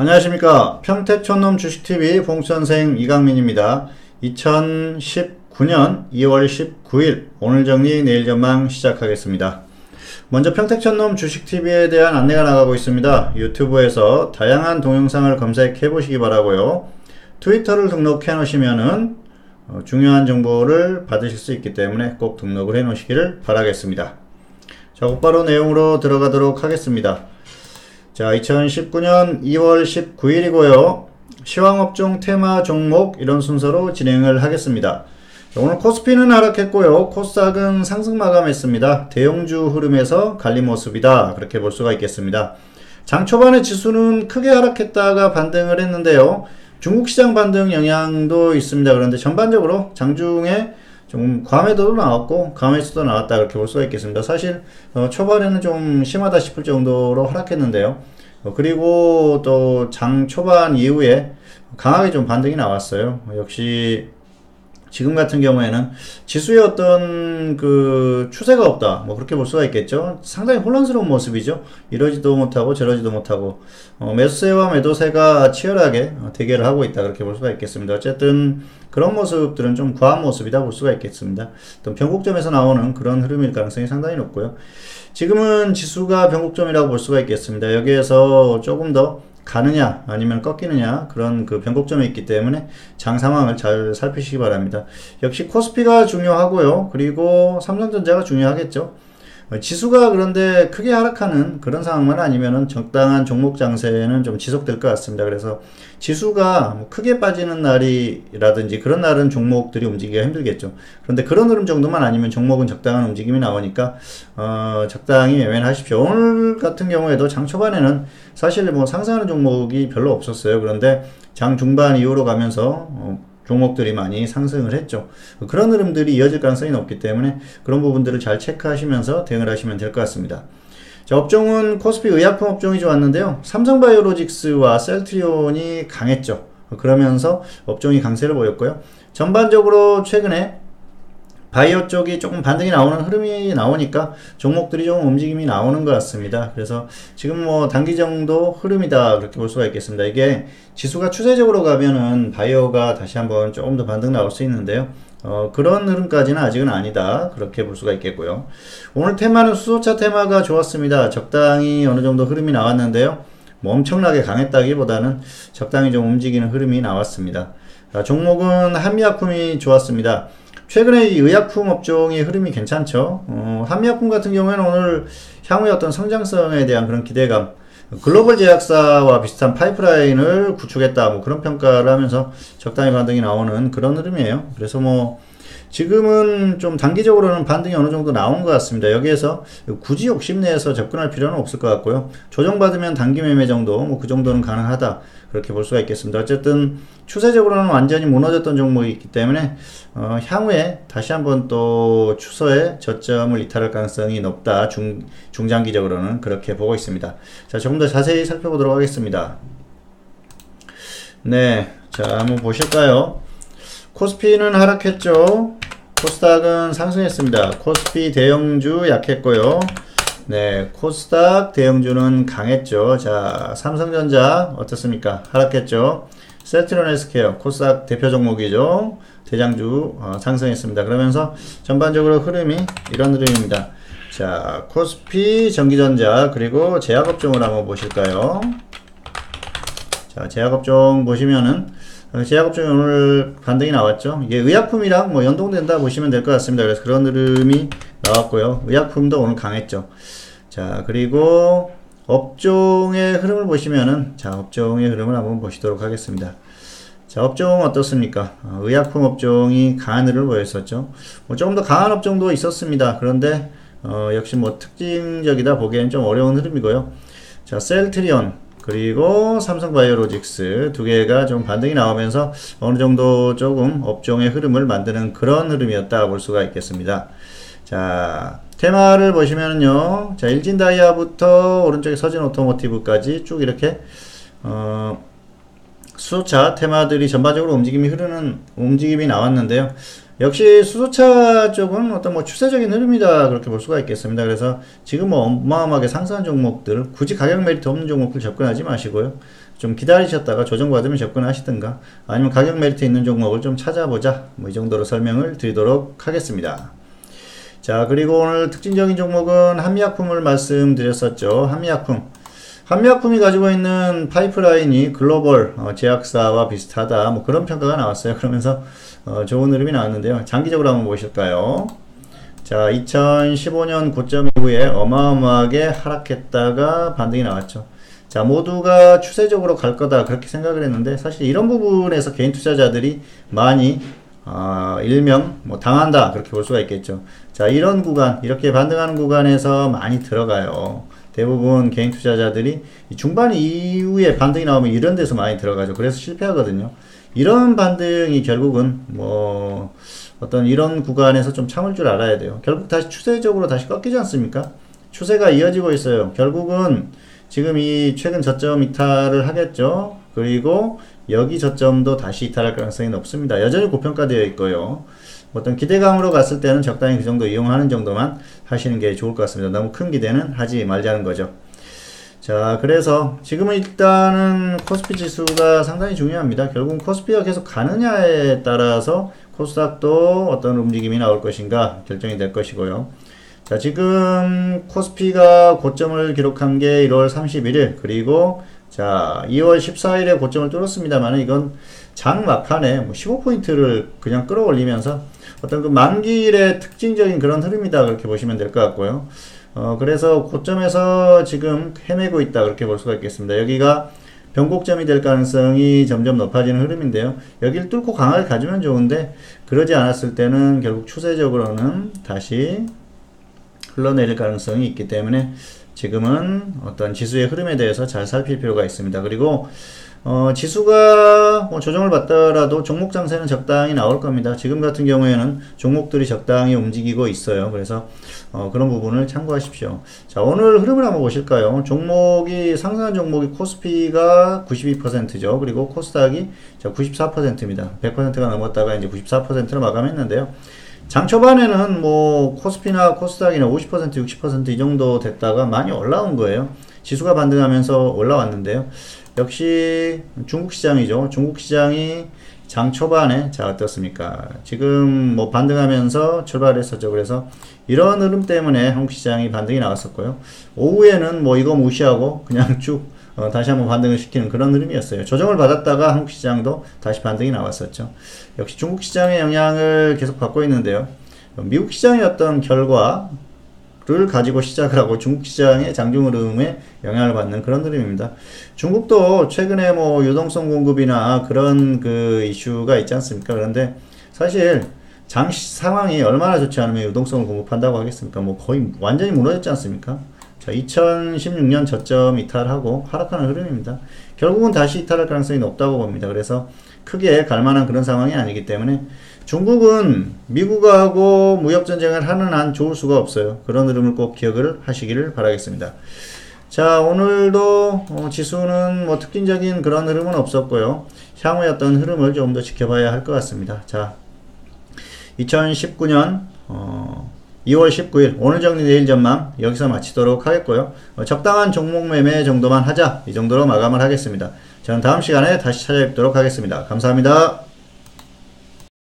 안녕하십니까. 평택촌놈 주식TV 봉선생 이강민입니다. 2019년 2월 19일 오늘 정리 내일 전망 시작하겠습니다. 먼저 평택촌놈 주식TV에 대한 안내가 나가고 있습니다. 유튜브에서 다양한 동영상을 검색해 보시기 바라고요. 트위터를 등록해 놓으시면은 중요한 정보를 받으실 수 있기 때문에 꼭 등록을 해 놓으시기를 바라겠습니다. 자, 곧바로 내용으로 들어가도록 하겠습니다. 자, 2019년 2월 19일이고요. 시황업종, 테마, 종목 이런 순서로 진행을 하겠습니다. 자, 오늘 코스피는 하락했고요. 코스닥은 상승 마감했습니다. 대형주 흐름에서 갈린 모습이다. 그렇게 볼 수가 있겠습니다. 장 초반에 지수는 크게 하락했다가 반등을 했는데요. 중국 시장 반등 영향도 있습니다. 그런데 전반적으로 장중에 좀 과매도도 나왔고 강매수도 나왔다 그렇게 볼 수가 있겠습니다. 사실 초반에는 좀 심하다 싶을 정도로 하락했는데요. 그리고 또 장 초반 이후에 강하게 좀 반등이 나왔어요. 역시 지금 같은 경우에는 지수의 어떤 그 추세가 없다 뭐 그렇게 볼 수가 있겠죠. 상당히 혼란스러운 모습이죠. 이러지도 못하고 저러지도 못하고 매수세와 매도세가 치열하게 대결을 하고 있다 그렇게 볼 수가 있겠습니다. 어쨌든 그런 모습들은 좀 과한 모습이다 볼 수가 있겠습니다. 또 변곡점에서 나오는 그런 흐름일 가능성이 상당히 높고요. 지금은 지수가 변곡점이라고 볼 수가 있겠습니다. 여기에서 조금 더 가느냐 아니면 꺾이느냐 그런 그 변곡점이 있기 때문에 장 상황을 잘 살피시기 바랍니다. 역시 코스피가 중요하고요. 그리고 삼성전자가 중요하겠죠. 지수가 그런데 크게 하락하는 그런 상황만 아니면은 적당한 종목 장세는 좀 지속될 것 같습니다. 그래서 지수가 뭐 크게 빠지는 날이라든지 그런 날은 종목들이 움직이기가 힘들겠죠. 그런데 그런 흐름 정도만 아니면 종목은 적당한 움직임이 나오니까 적당히 매매하십시오. 오늘 같은 경우에도 장 초반에는 사실 뭐 상승하는 종목이 별로 없었어요. 그런데 장 중반 이후로 가면서 종목들이 많이 상승을 했죠. 그런 흐름들이 이어질 가능성이 높기 때문에 그런 부분들을 잘 체크하시면서 대응을 하시면 될 것 같습니다. 자, 업종은 코스피 의약품 업종이 좋았는데요. 삼성바이오로직스와 셀트리온이 강했죠. 그러면서 업종이 강세를 보였고요. 전반적으로 최근에 바이오 쪽이 조금 반등이 나오는 흐름이 나오니까 종목들이 좀 움직임이 나오는 것 같습니다. 그래서 지금 뭐 단기 정도 흐름이다 그렇게 볼 수가 있겠습니다. 이게 지수가 추세적으로 가면은 바이오가 다시 한번 조금 더 반등 나올 수 있는데요. 그런 흐름까지는 아직은 아니다 그렇게 볼 수가 있겠고요. 오늘 테마는 수소차 테마가 좋았습니다. 적당히 어느 정도 흐름이 나왔는데요. 뭐 엄청나게 강했다기보다는 적당히 좀 움직이는 흐름이 나왔습니다. 자, 종목은 한미약품이 좋았습니다. 최근에 이 의약품 업종의 흐름이 괜찮죠. 한미약품 같은 경우에는 오늘 향후의 어떤 성장성에 대한 그런 기대감, 글로벌 제약사와 비슷한 파이프라인을 구축했다 뭐 그런 평가를 하면서 적당히 반등이 나오는 그런 흐름이에요. 그래서 뭐 지금은 좀 단기적으로는 반등이 어느 정도 나온 것 같습니다. 여기에서 굳이 욕심내서 접근할 필요는 없을 것 같고요. 조정받으면 단기 매매 정도, 뭐 그 정도는 가능하다. 그렇게 볼 수가 있겠습니다. 어쨌든 추세적으로는 완전히 무너졌던 종목이 있기 때문에 향후에 다시 한번 또 추세의 저점을 이탈할 가능성이 높다. 중장기적으로는 그렇게 보고 있습니다. 자, 조금 더 자세히 살펴보도록 하겠습니다. 네, 자, 한번 보실까요? 코스피는 하락했죠. 코스닥은 상승했습니다. 코스피 대형주 약했고요. 네, 코스닥 대형주는 강했죠. 자, 삼성전자 어떻습니까? 하락했죠. 셀트리온 헬스케어 코스닥 대표 종목이죠. 대장주 상승했습니다. 그러면서 전반적으로 흐름이 이런 흐름입니다. 자, 코스피, 전기전자 그리고 제약업종을 한번 보실까요? 자, 제약업종 보시면은 제약업종이 오늘 반등이 나왔죠. 이게 의약품이랑 뭐 연동된다 보시면 될 것 같습니다. 그래서 그런 흐름이 나왔고요. 의약품도 오늘 강했죠. 자, 그리고 업종의 흐름을 보시면은, 자, 업종의 흐름을 한번 보시도록 하겠습니다. 자, 업종 어떻습니까? 의약품 업종이 강한 흐름을 보였었죠. 뭐 조금 더 강한 업종도 있었습니다. 그런데 역시 뭐 특징적이다 보기에는 좀 어려운 흐름이고요. 자, 셀트리온 그리고 삼성바이오로직스 두 개가 좀 반등이 나오면서 어느 정도 조금 업종의 흐름을 만드는 그런 흐름이었다 볼 수가 있겠습니다. 자, 테마를 보시면은요. 자, 일진다이아부터 오른쪽에 서진 오토모티브까지 쭉 이렇게 수소차 테마들이 전반적으로 움직임이 나왔는데요. 역시 수소차 쪽은 어떤 뭐 추세적인 흐름이다 그렇게 볼 수가 있겠습니다. 그래서 지금 뭐 어마어마하게 상승한 종목들, 굳이 가격 메리트 없는 종목들 접근하지 마시고요. 좀 기다리셨다가 조정받으면 접근하시든가 아니면 가격 메리트 있는 종목을 좀 찾아보자, 뭐 이 정도로 설명을 드리도록 하겠습니다. 자, 그리고 오늘 특징적인 종목은 한미약품을 말씀드렸었죠. 한미약품이 가지고 있는 파이프라인이 글로벌 제약사와 비슷하다, 뭐 그런 평가가 나왔어요. 그러면서 좋은 흐름이 나왔는데요. 장기적으로 한번 보실까요? 자, 2015년 고점 이후에 어마어마하게 하락했다가 반등이 나왔죠. 자, 모두가 추세적으로 갈 거다 그렇게 생각을 했는데, 사실 이런 부분에서 개인 투자자들이 많이 일명 뭐 당한다 그렇게 볼 수가 있겠죠. 자, 이런 구간, 이렇게 반등하는 구간에서 많이 들어가요. 대부분 개인 투자자들이 중반 이후에 반등이 나오면 이런 데서 많이 들어가죠. 그래서 실패하거든요. 이런 반등이 결국은 뭐 어떤 이런 구간에서 좀 참을 줄 알아야 돼요. 결국 다시 추세적으로 다시 꺾이지 않습니까? 추세가 이어지고 있어요. 결국은 지금 이 최근 저점 이탈을 하겠죠. 그리고 여기 저점도 다시 이탈할 가능성이 높습니다. 여전히 고평가되어 있고요. 어떤 기대감으로 갔을 때는 적당히 그 정도 이용하는 정도만 하시는 게 좋을 것 같습니다. 너무 큰 기대는 하지 말자는 거죠. 자, 그래서 지금은 일단은 코스피 지수가 상당히 중요합니다. 결국은 코스피가 계속 가느냐에 따라서 코스닥도 어떤 움직임이 나올 것인가 결정이 될 것이고요. 자, 지금 코스피가 고점을 기록한 게 1월 31일, 그리고 자, 2월 14일에 고점을 뚫었습니다만 이건 장 막판에 뭐 15포인트를 그냥 끌어올리면서 어떤 그 만기일의 특징적인 그런 흐름이다 그렇게 보시면 될 것 같고요. 그래서 고점에서 지금 헤매고 있다 그렇게 볼 수가 있겠습니다. 여기가 변곡점이 될 가능성이 점점 높아지는 흐름인데요. 여기를 뚫고 강하게 가주면 좋은데, 그러지 않았을 때는 결국 추세적으로는 다시 흘러내릴 가능성이 있기 때문에 지금은 어떤 지수의 흐름에 대해서 잘 살필 필요가 있습니다. 그리고 지수가 뭐 조정을 받더라도 종목 장세는 적당히 나올 겁니다. 지금 같은 경우에는 종목들이 적당히 움직이고 있어요. 그래서 그런 부분을 참고하십시오. 자, 오늘 흐름을 한번 보실까요? 종목이 상승한 종목이 코스피가 92%죠. 그리고 코스닥이 94%입니다. 100%가 넘었다가 이제 94%로 마감했는데요. 장 초반에는 뭐 코스피나 코스닥이나 50%, 60% 이 정도 됐다가 많이 올라온 거예요. 지수가 반등하면서 올라왔는데요. 역시 중국 시장이죠. 중국 시장이 장 초반에 자 어떻습니까? 지금 뭐 반등하면서 출발했었죠. 그래서 이런 흐름 때문에 한국 시장이 반등이 나왔었고요. 오후에는 뭐 이거 무시하고 그냥 쭉 다시 한번 반등을 시키는 그런 흐름이었어요. 조정을 받았다가 한국 시장도 다시 반등이 나왔었죠. 역시 중국 시장의 영향을 계속 받고 있는데요. 미국 시장의 어떤 결과를 가지고 시작을 하고 중국 시장의 장중 흐름에 영향을 받는 그런 흐름입니다. 중국도 최근에 뭐 유동성 공급이나 그런 그 이슈가 있지 않습니까? 그런데 사실 장 상황이 얼마나 좋지 않으면 유동성을 공급한다고 하겠습니까? 뭐 거의 완전히 무너졌지 않습니까? 자, 2016년 저점 이탈하고 하락하는 흐름입니다. 결국은 다시 이탈할 가능성이 높다고 봅니다. 그래서 크게 갈만한 그런 상황이 아니기 때문에 중국은 미국하고 무역전쟁을 하는 한 좋을 수가 없어요. 그런 흐름을 꼭 기억을 하시기를 바라겠습니다. 자, 오늘도 지수는 뭐 특징적인 그런 흐름은 없었고요. 향후의 어떤 흐름을 좀 더 지켜봐야 할 것 같습니다. 자, 2019년 2월 19일 오늘 정리 내일 전망 여기서 마치도록 하겠고요. 적당한 종목 매매 정도만 하자, 이 정도로 마감을 하겠습니다. 저는 다음 시간에 다시 찾아뵙도록 하겠습니다. 감사합니다.